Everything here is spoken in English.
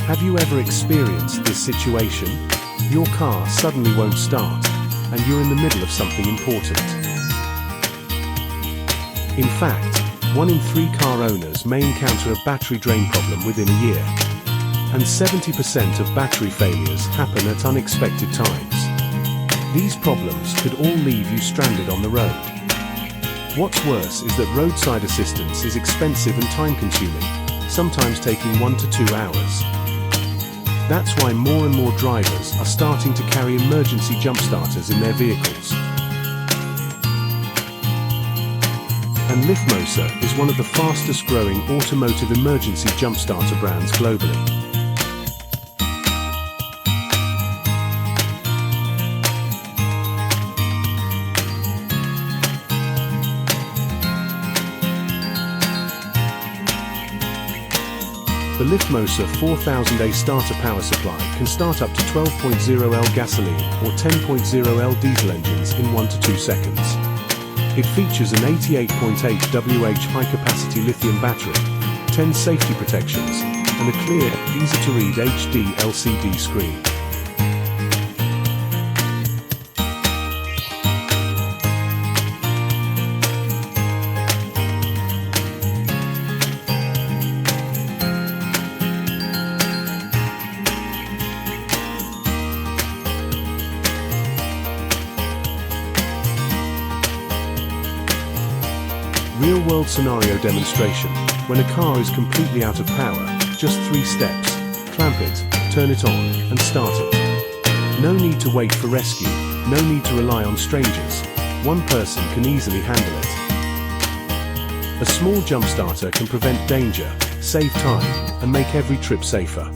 Have you ever experienced this situation? Your car suddenly won't start, and you're in the middle of something important. In fact, 1 in 3 car owners may encounter a battery drain problem within a year. And 70% of battery failures happen at unexpected times. These problems could all leave you stranded on the road. What's worse is that roadside assistance is expensive and time-consuming, sometimes taking 1 to 2 hours. That's why more and more drivers are starting to carry emergency jump starters in their vehicles. And Lithmosa is one of the fastest growing automotive emergency jump starter brands globally. The Lithmosa 4000A starter power supply can start up to 12.0L gasoline or 10.0L diesel engines in 1 to 2 seconds. It features an 88.8 Wh high-capacity lithium battery, 10 safety protections, and a clear, easy-to-read HD LCD screen. Real-world scenario demonstration. When a car is completely out of power, just 3 steps. Clamp it, turn it on, and start it. No need to wait for rescue, no need to rely on strangers. One person can easily handle it. A small jump starter can prevent danger, save time, and make every trip safer.